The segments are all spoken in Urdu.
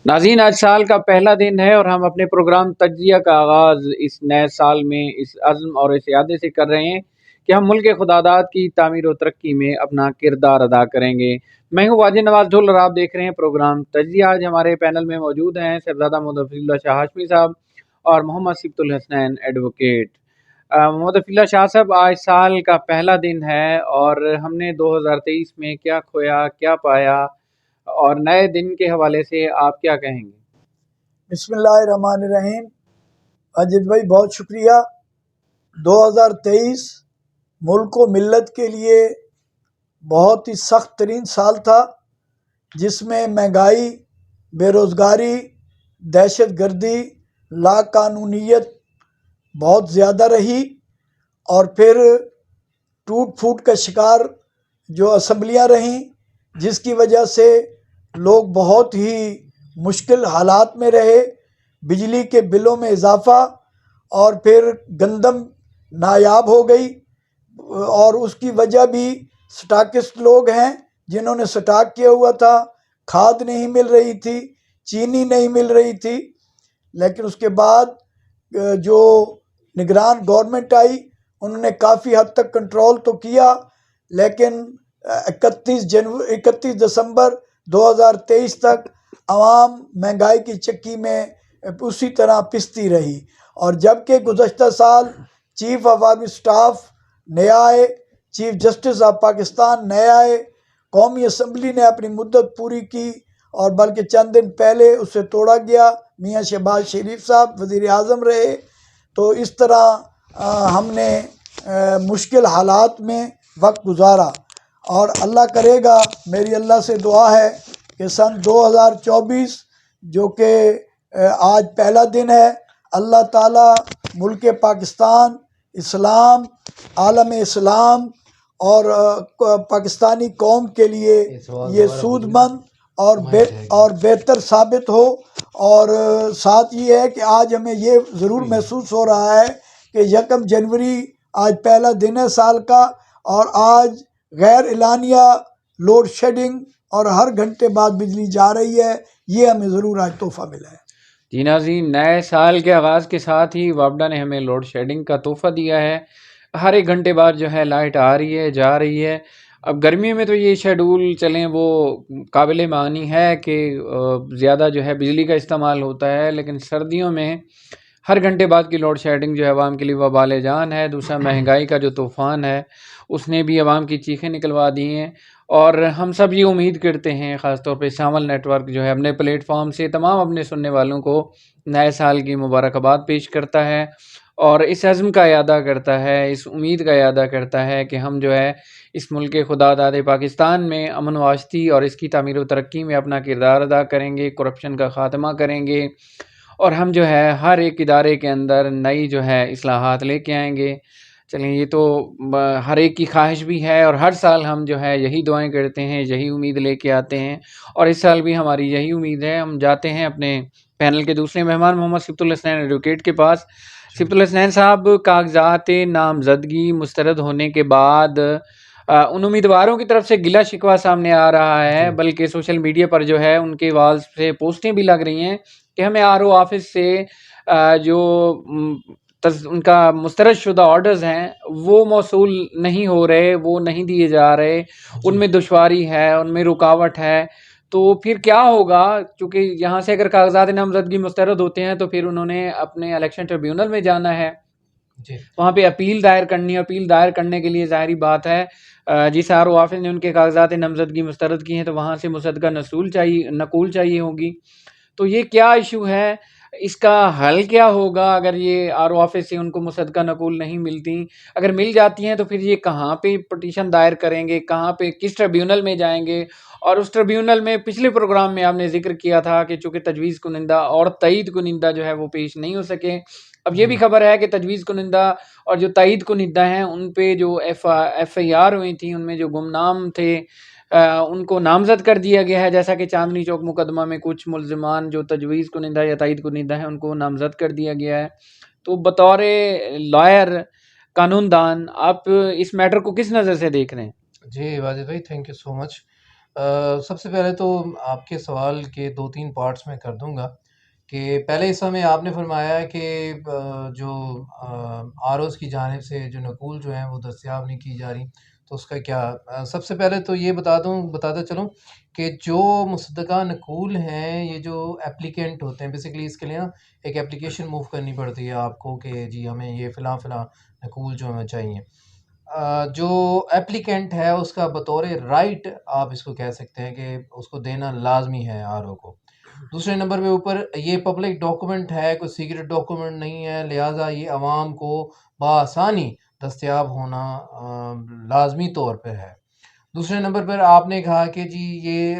ناظرین، آج سال کا پہلا دن ہے اور ہم اپنے پروگرام تجزیہ کا آغاز اس نئے سال میں اس عزم اور اس ارادے سے کر رہے ہیں کہ ہم ملک خداداد کی تعمیر و ترقی میں اپنا کردار ادا کریں گے۔ میں ہوں واجد نواز ڈھول اور آپ دیکھ رہے ہیں پروگرام تجزیہ۔ آج ہمارے پینل میں موجود ہیں صاحبزادہ محمد حفیظ اللہ شاہ ہاشمی صاحب اور محمد صبت الحسنین ایڈوکیٹ۔ محمد حفیظ اللہ شاہ صاحب، آج سال کا پہلا دن ہے اور ہم نے 2023 میں کیا کھویا، کیا پایا، اور نئے دن کے حوالے سے آپ کیا کہیں گے؟ بسم اللہ الرحمن الرحیم۔ اجد بھائی بہت شکریہ۔ 2023 ملک و ملت کے لیے بہت ہی سخت ترین سال تھا، جس میں مہنگائی، بے روزگاری، دہشت گردی، لا قانونیت بہت زیادہ رہی، اور پھر ٹوٹ پھوٹ کا شکار جو اسمبلیاں رہیں، جس کی وجہ سے لوگ بہت ہی مشکل حالات میں رہے۔ بجلی کے بلوں میں اضافہ، اور پھر گندم نایاب ہو گئی، اور اس کی وجہ بھی سٹاکسٹ لوگ ہیں جنہوں نے سٹاک کیا ہوا تھا۔ کھاد نہیں مل رہی تھی، چینی نہیں مل رہی تھی، لیکن اس کے بعد جو نگران گورنمنٹ آئی انہوں نے کافی حد تک کنٹرول تو کیا، لیکن 31 دسمبر 2023 تک عوام مہنگائی کی چکی میں اسی طرح پستی رہی۔ اور جبکہ گزشتہ سال چیف آف آرمی اسٹاف نئے آئے، چیف جسٹس آف پاکستان نئے آئے، قومی اسمبلی نے اپنی مدت پوری کی، اور بلکہ چند دن پہلے اسے توڑا گیا، میاں شہباز شریف صاحب وزیر اعظم رہے۔ تو اس طرح ہم نے مشکل حالات میں وقت گزارا، اور اللہ کرے گا، میری اللہ سے دعا ہے کہ سن 2024 جو کہ آج پہلا دن ہے، اللہ تعالیٰ ملک پاکستان، اسلام، عالم اسلام اور پاکستانی قوم کے لیے یہ سود مند اور بہتر ثابت ہو۔ اور ساتھ یہ ہے کہ آج ہمیں یہ ضرور محسوس ہو رہا ہے کہ 1 جنوری آج پہلا دن ہے سال کا، اور آج غیر اعلانیہ لوڈ شیڈنگ اور ہر گھنٹے بعد بجلی جا رہی ہے، یہ ہمیں ضرور آج تحفہ ملا ہے۔ جی ناظرین، نئے سال کے آغاز کے ساتھ ہی وابڈا نے ہمیں لوڈ شیڈنگ کا تحفہ دیا ہے۔ ہر 1 گھنٹے بعد جو ہے لائٹ آ رہی ہے، جا رہی ہے۔ اب گرمیوں میں تو یہ شیڈول چلیں وہ قابل معنی ہے کہ زیادہ جو ہے بجلی کا استعمال ہوتا ہے، لیکن سردیوں میں ہر گھنٹے بعد کی لوڈ شیڈنگ جو ہے عوام کے لیے وبال جان ہے۔ دوسرا، مہنگائی کا جو طوفان ہے اس نے بھی عوام کی چیخیں نکلوا دی ہیں، اور ہم سب یہ امید کرتے ہیں، خاص طور پہ شامل نیٹ ورک جو ہے اپنے پلیٹ فارم سے تمام اپنے سننے والوں کو نئے سال کی مبارکباد پیش کرتا ہے، اور اس عزم کا اعادہ کرتا ہے، اس امید کا اعادہ کرتا ہے کہ ہم جو ہے اس ملک خداداد پاکستان میں امن و آشتی اور اس کی تعمیر و ترقی میں اپنا کردار ادا کریں گے، کرپشن کا خاتمہ کریں گے، اور ہم جو ہے ہر ایک ادارے کے اندر نئی جو ہے اصلاحات لے کے آئیں گے۔ چلیں، یہ تو ہر ایک کی خواہش بھی ہے، اور ہر سال ہم جو ہے یہی دعائیں کرتے ہیں، یہی امید لے کے آتے ہیں، اور اس سال بھی ہماری یہی امید ہے۔ ہم جاتے ہیں اپنے پینل کے دوسرے مہمان محمد صبت الحسنین ایڈوکیٹ کے پاس۔ صبت الحسنین صاحب، کاغذات نامزدگی مسترد ہونے کے بعد ان امیدواروں کی طرف سے گلہ شکوہ سامنے آ رہا ہے، بلکہ سوشل میڈیا پر جو ہے ان کے والز سے پوسٹیں بھی لگ رہی ہیں کہ ہمیں RO آفس سے جو ان کا مسترد شدہ آرڈرز ہیں وہ موصول نہیں ہو رہے، وہ نہیں دیے جا رہے، ان میں دشواری ہے، ان میں رکاوٹ ہے۔ تو پھر کیا ہوگا؟ چونکہ یہاں سے اگر کاغذات نامزدگی مسترد ہوتے ہیں تو پھر انہوں نے اپنے الیکشن ٹریبیونل میں جانا ہے، وہاں پہ اپیل دائر کرنی ہے۔ اپیل دائر کرنے کے لیے ظاہری بات ہے جس RO آفس نے ان کے کاغذات نامزدگی مسترد کی ہیں تو وہاں سے مصدقہ نقول چاہیے ہوگی۔ تو یہ کیا ایشو ہے؟ اس کا حل کیا ہوگا اگر یہ RO آفس سے ان کو مصدقہ نقول نہیں ملتی؟ اگر مل جاتی ہیں تو پھر یہ کہاں پہ پٹیشن دائر کریں گے، کہاں پہ کس ٹریبیونل میں جائیں گے؟ اور اس ٹریبیونل میں پچھلے پروگرام میں آپ نے ذکر کیا تھا کہ چونکہ تجویز کنندہ اور تائید کنندہ جو ہے وہ پیش نہیں ہو سکے، اب یہ بھی خبر ہے کہ تجویز کنندہ اور جو تائید کنندہ ہیں ان پہ جو FIR ہوئی تھیں، ان میں جو گمنام تھے ان کو نامزد کر دیا گیا ہے، جیسا کہ چاندنی چوک مقدمہ میں کچھ ملزمان جو تجویز کنندہ یا تائید کنندہ ہیں ان کو نامزد کر دیا گیا ہے۔ تو بطور لائر، قانون دان، آپ اس میٹر کو کس نظر سے دیکھ رہے ہیں؟ جی واجد بھائی، تھینک یو سو مچ۔ سب سے پہلے تو آپ کے سوال کے 2-3 پارٹس میں کر دوں گا کہ پہلے حصہ میں آپ نے فرمایا کہ جو آر اوز کی جانب سے جو نقول جو ہیں وہ دستیاب نہیں کی جا رہی، تو اس کا کیا؟ سب سے پہلے تو یہ بتاتا چلوں کہ جو مصدقہ نقول ہیں، یہ جو اپلیکینٹ ہوتے ہیں، بیسیکلی اس کے لیے نا ایک اپلیکیشن موو کرنی پڑتی ہے آپ کو کہ جی ہمیں یہ فلاں فلاں نقول جو ہمیں چاہیے۔ جو اپلیکینٹ ہے اس کا بطور رائٹ آپ اس کو کہہ سکتے ہیں کہ اس کو دینا لازمی ہے آر او کو۔ دوسرے نمبر پہ اوپر یہ پبلک ڈاکومنٹ ہے، کوئی سیکرٹ ڈاکومنٹ نہیں ہے، لہٰذا یہ عوام کو بآسانی دستیاب ہونا لازمی طور پہ ہے۔ دوسرے نمبر پر آپ نے کہا کہ جی یہ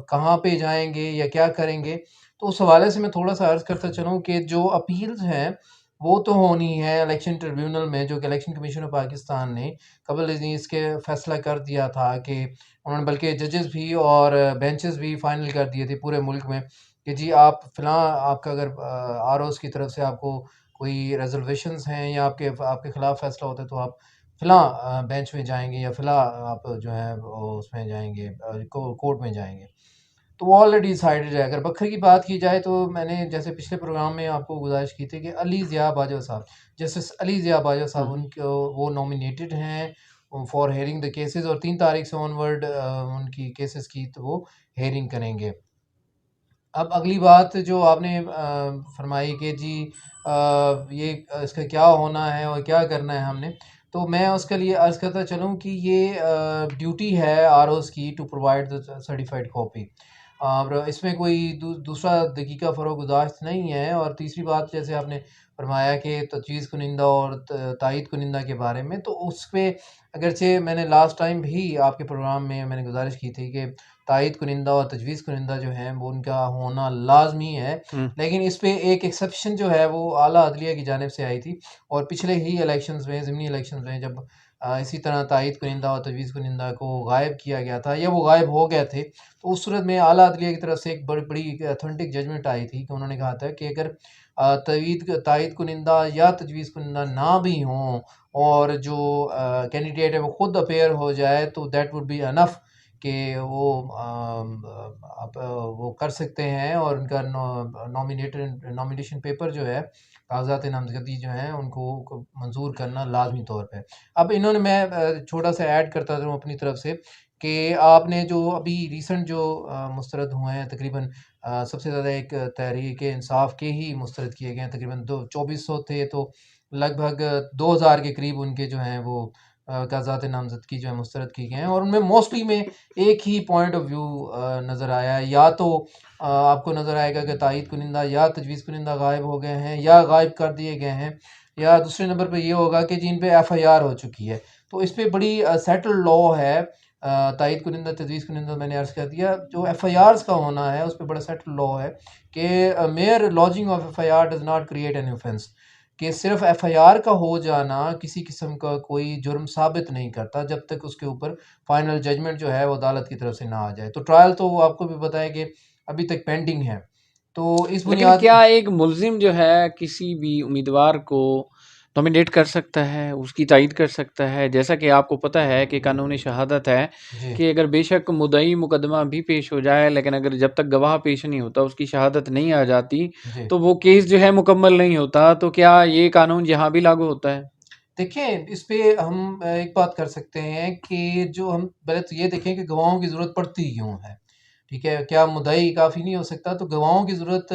کہاں پہ جائیں گے یا کیا کریں گے، تو اس حوالے سے میں تھوڑا سا عرض کرتا چلوں کہ جو اپیلز ہیں وہ تو ہونی ہے الیکشن ٹریبیونل میں، جو کہ الیکشن کمیشن آف پاکستان نے قبل اس کے فیصلہ کر دیا تھا کہ انہوں نے بلکہ ججز بھی اور بینچز بھی فائنل کر دیے تھے پورے ملک میں کہ جی آپ فلاں آپ کا اگر آر اوز کی طرف سے آپ کو کوئی ریزرویشنز ہیں یا آپ کے خلاف فیصلہ ہوتا ہے تو آپ فلاں بینچ میں جائیں گے یا فلاں آپ جو ہے اس میں جائیں گے، کورٹ میں جائیں گے۔ تو وہ آلریڈی ڈیسائیڈڈ ہے۔ اگر بکھر کی بات کی جائے تو میں نے جیسے پچھلے پروگرام میں آپ کو گزارش کی تھی کہ علی ضیاء باجوہ صاحب، جسٹس علی ضیاء باجوہ صاحب ان کو وہ نامینیٹڈ ہیں فار ہیئرنگ دا کیسز، اور 3 تاریخ سے آنورڈ ان کی کیسز کی تو وہ ہیئرنگ کریں گے۔ اب اگلی بات جو آپ نے فرمائی کہ جی یہ اس کا کیا ہونا ہے اور کیا کرنا ہے ہم نے، تو میں اس کے لیے عرض کرتا چلوں کہ یہ ڈیوٹی ہے آر اوز کی to provide the certified copy, اور اس میں کوئی دوسرا دقیقہ فروغ گزاشت نہیں ہے۔ اور تیسری بات جیسے آپ نے فرمایا کہ تجویز کنندہ اور تائید کنندہ کے بارے میں، تو اس پہ اگرچہ میں نے لاسٹ ٹائم بھی آپ کے پروگرام میں نے گزارش کی تھی کہ تائید کنندہ اور تجویز کنندہ جو ہیں وہ ان کا ہونا لازمی ہے، لیکن اس پہ ایک ایکسیپشن جو ہے وہ اعلیٰ عدلیہ کی جانب سے آئی تھی، اور پچھلے ہی الیکشنز میں، ضمنی الیکشنز میں، جب اسی طرح تائید کنندہ اور تجویز کنندہ کو غائب کیا گیا تھا یا وہ غائب ہو گئے تھے، تو اس صورت میں اعلیٰ عدلیہ کی طرف سے ایک بڑی اتھینٹک ججمنٹ آئی تھی کہ انہوں نے کہا تھا کہ اگر تائید کنندہ یا تجویز کنندہ نہ بھی ہوں اور جو کینڈیڈیٹ ہے وہ خود اپیئر ہو جائے تو دیٹ وڈ بی انف کہ وہ کر سکتے ہیں، اور ان کا نامینیشن پیپر جو ہے، کاغذات نامزدگی جو ہیں ان کو منظور کرنا لازمی طور پہ۔ اب انہوں نے، میں چھوٹا سا ایڈ کرتا ہوں اپنی طرف سے کہ آپ نے جو ابھی ریسنٹ جو مسترد ہوئے ہیں، تقریباً سب سے زیادہ ایک تحریک انصاف کے ہی مسترد کیے گئے ہیں، تقریباً 2400 تھے، تو لگ بھگ 2000 کے قریب ان کے جو ہیں وہ کاغذات نامزدگی جو ہے مسترد کی گئے ہیں، اور ان میں موسٹلی میں ایک ہی پوائنٹ آف ویو نظر آیا ہے، یا تو آپ کو نظر آئے گا کہ تائید کنندہ یا تجویز کنندہ غائب ہو گئے ہیں یا غائب کر دیے گئے ہیں، یا دوسرے نمبر پہ یہ ہوگا کہ جن پہ ایف آئی آر ہو چکی ہے۔ تو اس پہ بڑی سیٹل لا ہے، تائید کنندہ تجویز کنندہ میں نے عرض کر دیا، جو ایف آئی آرز کا ہونا ہے اس پہ بڑا سیٹل لا ہے کہ میئر لodging of F I R does not create an offence, کہ صرف ایف آئی آر کا ہو جانا کسی قسم کا کوئی جرم ثابت نہیں کرتا جب تک اس کے اوپر فائنل ججمنٹ جو ہے وہ عدالت کی طرف سے نہ آ جائے۔ تو ٹرائل تو وہ آپ کو بھی پتہ ہے کہ ابھی تک پینڈنگ ہے، تو اس لیکن بنیاد کیا ایک ملزم جو ہے کسی بھی امیدوار کو نومینیٹ کر سکتا ہے، اس کی تائید کر سکتا ہے؟ جیسا کہ آپ کو پتہ ہے کہ قانون شہادت ہے جی کہ اگر بے شک مدعی مقدمہ بھی پیش ہو جائے، لیکن اگر جب تک گواہ پیش نہیں ہوتا، اس کی شہادت نہیں آ جاتی، جی تو وہ کیس جو ہے مکمل نہیں ہوتا۔ تو کیا یہ قانون یہاں بھی لاگو ہوتا ہے؟ دیکھیں، اس پہ ہم ایک بات کر سکتے ہیں کہ جو ہم پہلے تو یہ دیکھیں کہ گواہوں کی ضرورت پڑتی کیوں ہے، ٹھیک ہے؟ کیا مدعی کافی نہیں ہو سکتا؟ تو گواہوں کی ضرورت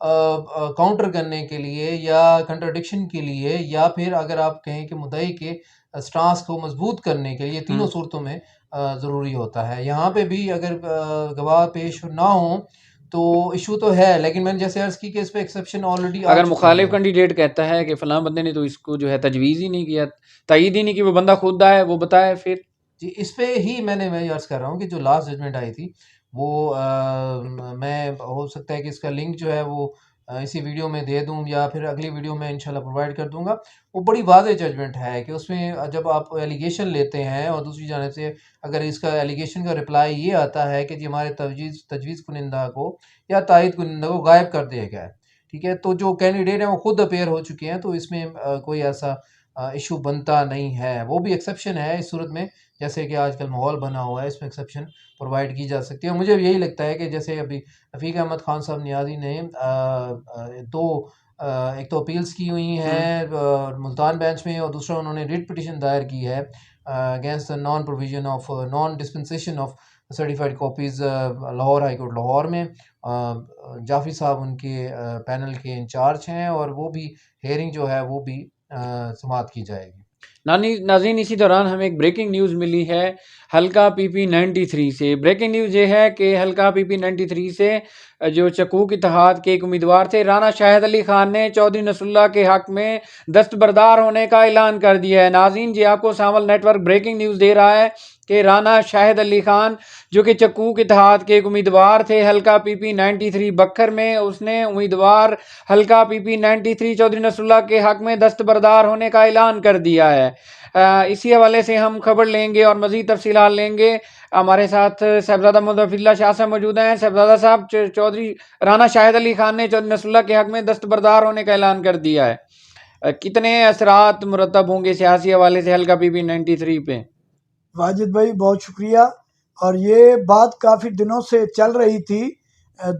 کاؤنٹر کرنے کے لیے یا کنٹرڈکشن کے لیے، یا پھر اگر آپ کہیں کہ مدعی کے سٹانس کو مضبوط کرنے کے لیے، تینوں صورتوں میں ضروری ہوتا ہے۔ یہاں پہ بھی اگر گواہ پیش نہ ہوں تو ایشو تو ہے، لیکن میں نے جیسے عرض کی کہ اس پہ ایکسیپشن آلریڈی آ اگر چکی مخالف ہے۔ کینڈیڈیٹ کہتا ہے کہ فلاں بندے نے تو اس کو جو ہے تجویز ہی نہیں کیا، تائید ہی نہیں کی، وہ بندہ خود آئے وہ بتائے، پھر جی اس پہ ہی میں عرض کر رہا ہوں کہ جو لاسٹ ججمنٹ آئی تھی وہ میں ہو سکتا ہے کہ اس کا لنک جو ہے وہ اسی ویڈیو میں دے دوں یا پھر اگلی ویڈیو میں انشاءاللہ پرووائڈ کر دوں گا۔ وہ بڑی واضح ججمنٹ ہے کہ اس میں جب آپ ایلیگیشن لیتے ہیں اور دوسری جانب سے اگر اس کا ایلیگیشن کا رپلائی یہ آتا ہے کہ جی ہمارے تجویز کنندہ کو یا تائید کنندہ کو غائب کر دیا گیا ہے، ٹھیک ہے، تو جو کینڈیڈیٹ ہیں وہ خود اپیئر ہو چکے ہیں، تو اس میں کوئی ایسا ایشو بنتا نہیں ہے۔ وہ بھی ایکسیپشن ہے اس صورت میں جیسے کہ آج کل ماحول بنا ہوا ہے، اس میں ایکسیپشن پرووائڈ کی جا سکتی ہے. اور مجھے یہی لگتا ہے کہ جیسے ابھی رفیق احمد خان صاحب نیازی نے دو ایک تو اپیلز کی ہوئی ہیں ملتان بینچ میں، اور دوسرا انہوں نے ریٹ پٹیشن دائر کی ہے against non provision of non dispensation of certified copies Lahore High Court Lahore میں. جعفری صاحب ان کے پینل کے انچارج ہیں، اور وہ بھی ہیئرنگ جو ہے وہ بھی سماعت کی جائے گی. ناظرین، اسی دوران ہمیں ایک بریکنگ نیوز ملی ہے حلقہ پی پی 93 سے. بریکنگ نیوز یہ ہے کہ حلقہ پی پی 93 سے جو چکوک اتحاد کے ایک امیدوار تھے رانا شاہد علی خان نے چودھری نصر اللہ کے حق میں دستبردار ہونے کا اعلان کر دیا ہے. ناظرین، جی آپ کو سانول نیٹ ورک بریکنگ نیوز دے رہا ہے کہ رانا شاہد علی خان جو کہ چکوک اتحاد کے ایک امیدوار تھے حلقہ پی پی 93 بکر میں، اس نے امیدوار حلقہ پی پی 93 چودھری نصر اللہ کے حق میں دستبردار ہونے کا اعلان کر دیا ہے. اسی حوالے سے ہم خبر لیں گے اور مزید تفصیلات لیں گے. ہمارے ساتھ صاحبزادہ مظفر اللہ شاہ صاحب موجود ہیں. صاحبزادہ صاحب، چودھری رانا شاہد علی خان نے چودھری نصر اللہ کے حق میں دستبردار ہونے کا اعلان کر دیا ہے، کتنے اثرات مرتب ہوں گے سیاسی حوالے سے حلقہ پی پی 93 پہ؟ واجد بھائی بہت شکریہ. اور یہ بات کافی دنوں سے چل رہی تھی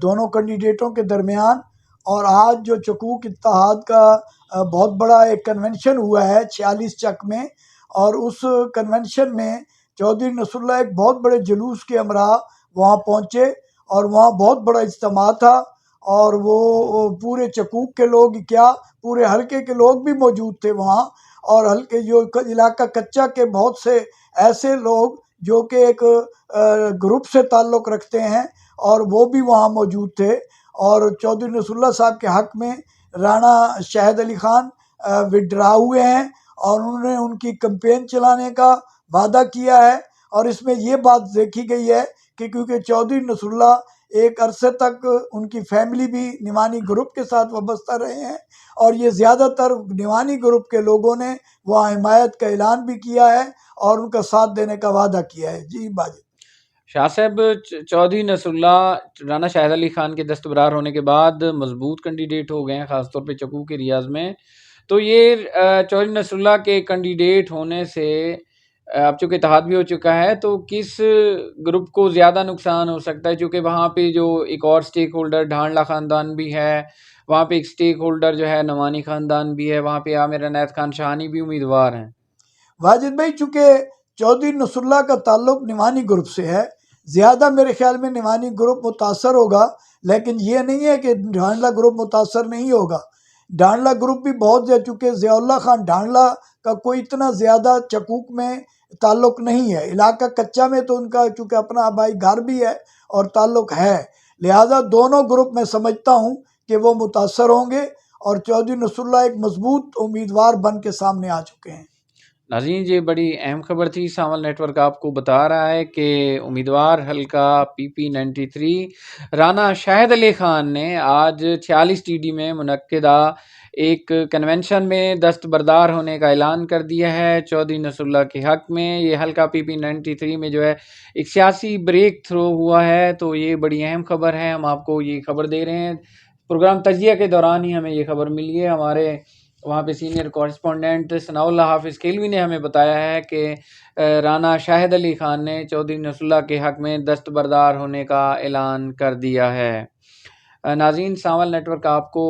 دونوں کینڈیڈیٹوں کے درمیان، اور آج جو چکوک اتحاد کا بہت بڑا ایک کنونشن ہوا ہے 46 چک میں، اور اس کنونشن میں چودھری نصر اللہ ایک بہت بڑے جلوس کے ہمراہ وہاں پہنچے، اور وہاں بہت بڑا اجتماع تھا، اور وہ پورے چکوک کے لوگ کیا پورے حلقے کے لوگ بھی موجود تھے وہاں، اور حلقے جو علاقہ کچا کے بہت سے ایسے لوگ جو کہ ایک گروپ سے تعلق رکھتے ہیں اور وہ بھی وہاں موجود تھے. اور چودھری نصر اللہ صاحب کے حق میں رانا شاہد علی خان وڈرا ہوئے ہیں، اور انہوں نے ان کی کمپین چلانے کا وعدہ کیا ہے. اور اس میں یہ بات دیکھی گئی ہے کہ کیونکہ چودھری نصر اللہ ایک عرصے تک ان کی فیملی بھی نعمانی گروپ کے ساتھ وابستہ رہے ہیں، اور یہ زیادہ تر نعمانی گروپ کے لوگوں نے وہاں حمایت کا اعلان بھی کیا ہے اور ان کا ساتھ دینے کا وعدہ کیا ہے. جی باجی شاہ صاحب، چودھری نصر اللہ رانا شاہد علی خان کے دستبردار ہونے کے بعد مضبوط کینڈیڈیٹ ہو گئے ہیں، خاص طور پہ چکوک کے ریاض میں. تو یہ چودھری نصر اللہ کے کینڈیڈیٹ ہونے سے اب چونکہ اتحاد بھی ہو چکا ہے، تو کس گروپ کو زیادہ نقصان ہو سکتا ہے؟ چونکہ وہاں پہ جو ایک اور سٹیک ہولڈر ڈھانڈلا خاندان بھی ہے، وہاں پہ ایک سٹیک ہولڈر جو ہے نعمانی خاندان بھی ہے، وہاں پہ عامر عنایت خان شاہانی بھی امیدوار ہیں. واجد بھائی، چونکہ چودھری نصر اللہ کا تعلق نعمانی گروپ سے ہے، زیادہ میرے خیال میں نعمانی گروپ متاثر ہوگا، لیکن یہ نہیں ہے کہ ڈھانڈلا گروپ متاثر نہیں ہوگا. ڈھانڈلا گروپ بھی بہت زیادہ، چونکہ ضیاء اللہ خان ڈھانڈلا کا کوئی اتنا زیادہ چکوک میں تعلق نہیں ہے. علاقہ کچا میں تو ان کا چونکہ اپنا آبائی گھر بھی ہے اور تعلق ہے، لہٰذا دونوں گروپ میں سمجھتا ہوں کہ وہ متاثر ہوں گے، اور چودھری نصر اللہ ایک مضبوط امیدوار بن کے سامنے آ چکے ہیں. ناظرین، یہ بڑی اہم خبر تھی. سانول نیٹ ورک آپ کو بتا رہا ہے کہ امیدوار حلقہ پی پی 93 رانا شاہد علی خان نے آج 46 ٹی ڈی میں منعقدہ ایک کنونشن میں دستبردار ہونے کا اعلان کر دیا ہے چودھری نصر اللہ کے حق میں. یہ حلقہ پی پی 93 میں جو ہے ایک سیاسی بریک تھرو ہوا ہے، تو یہ بڑی اہم خبر ہے. ہم آپ کو یہ خبر دے رہے ہیں، پروگرام تجزیہ کے دوران ہی ہمیں یہ خبر ملی ہے. ہمارے وہاں پہ سینئر کورسپونڈنٹ ثناء اللہ حافظ کیلوی نے ہمیں بتایا ہے کہ رانا شاہد علی خان نے چودھری نصر اللہ کے حق میں دستبردار ہونے کا اعلان کر دیا ہے. ناظرین، سانول نیٹ ورک آپ کو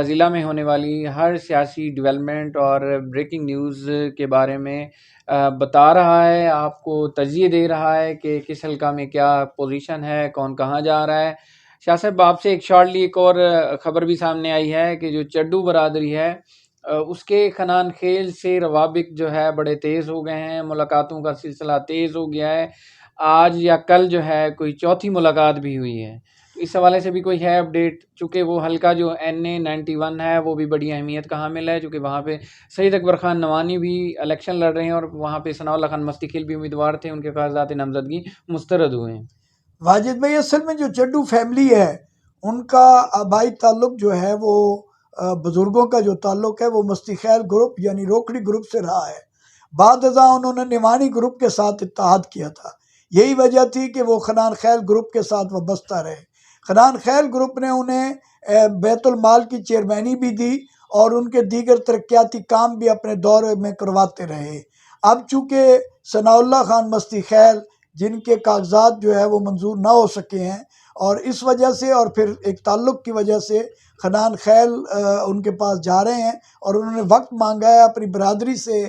ضلع میں ہونے والی ہر سیاسی ڈیولپمنٹ اور بریکنگ نیوز کے بارے میں بتا رہا ہے، آپ کو تجزیے دے رہا ہے کہ کس حلقہ میں کیا پوزیشن ہے، کون کہاں جا رہا ہے. شاہ صاحب، آپ سے ایک شارٹلی ایک اور خبر بھی سامنے آئی ہے کہ جو چڈو برادری ہے اس کے خنان خیل سے روابط جو ہے بڑے تیز ہو گئے ہیں، ملاقاتوں کا سلسلہ تیز ہو گیا ہے. آج یا کل جو ہے کوئی چوتھی ملاقات بھی ہوئی ہے. اس حوالے سے بھی کوئی ہے اپڈیٹ؟ چونکہ وہ حلقہ جو NA 91 ہے وہ بھی بڑی اہمیت کا حامل ہے، چونکہ وہاں پہ سید اکبر خان نوانی بھی الیکشن لڑ رہے ہیں، اور وہاں پہ ثناء اللہ خان مستقل بھی امیدوار تھے، ان کے کاغذات نامزدگی مسترد ہوئے ہیں. واجد بھائی، اصل میں جو چڈو فیملی ہے ان کا آبائی تعلق جو ہے وہ بزرگوں کا جو تعلق ہے وہ مستی خیل گروپ یعنی روکڑی گروپ سے رہا ہے. بعد ازاں انہوں نے نعمانی گروپ کے ساتھ اتحاد کیا تھا، یہی وجہ تھی کہ وہ خنان خیل گروپ کے ساتھ وابستہ رہے. خنان خیل گروپ نے انہیں بیت المال کی چیئرمینی بھی دی اور ان کے دیگر ترقیاتی کام بھی اپنے دور میں کرواتے رہے. اب چونکہ ثناء اللہ خان مستی خیل جن کے کاغذات جو ہے وہ منظور نہ ہو سکے ہیں، اور اس وجہ سے اور پھر ایک تعلق کی وجہ سے حنان خیل ان کے پاس جا رہے ہیں، اور انہوں نے وقت مانگا ہے اپنی برادری سے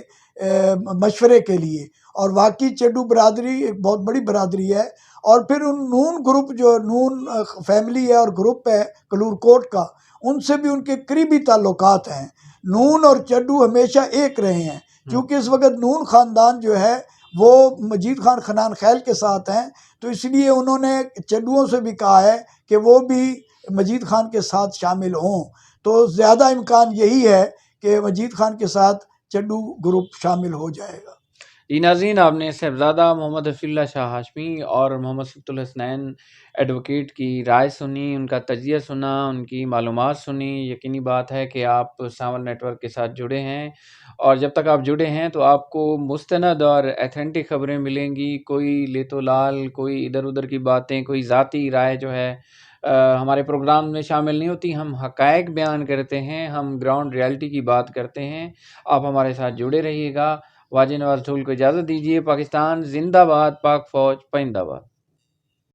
مشورے کے لیے، اور واقعی چڈو برادری ایک بہت بڑی برادری ہے، اور پھر ان نون گروپ جو نون فیملی ہے اور گروپ ہے کلور کوٹ کا، ان سے بھی ان کے قریبی تعلقات ہیں۔ نون اور چڈو ہمیشہ ایک رہے ہیں، چونکہ اس وقت نون خاندان جو ہے وہ مجید خان حنان خیل کے ساتھ ہیں، تو اس لیے انہوں نے چڈوؤں سے بھی کہا ہے کہ وہ بھی مجید خان کے ساتھ شامل ہوں، تو زیادہ امکان یہی ہے کہ مجید خان کے ساتھ چڈو گروپ شامل ہو جائے گا۔ جی ناظرین، آپ نے صاحبزادہ محمد حفیظ اللہ شاہ ہاشمی اور محمد صفت الحسنین ایڈوکیٹ کی رائے سنی، ان کا تجزیہ سنا، ان کی معلومات سنی۔ یقینی بات ہے کہ آپ سانول نیٹ ورک کے ساتھ جڑے ہیں، اور جب تک آپ جڑے ہیں تو آپ کو مستند اور ایتھینٹک خبریں ملیں گی، کوئی لیت و لال، کوئی ادھر ادھر کی باتیں، کوئی ذاتی رائے جو ہے ہمارے پروگرام میں شامل نہیں ہوتی۔ ہم حقائق بیان کرتے ہیں، ہم گراؤنڈ ریالٹی کی بات کرتے ہیں۔ آپ ہمارے ساتھ جڑے رہیے گا۔ واجد نواز ٹھول کو اجازت دیجیے۔ پاکستان زندہ باد، پاک فوج پائندہ باد۔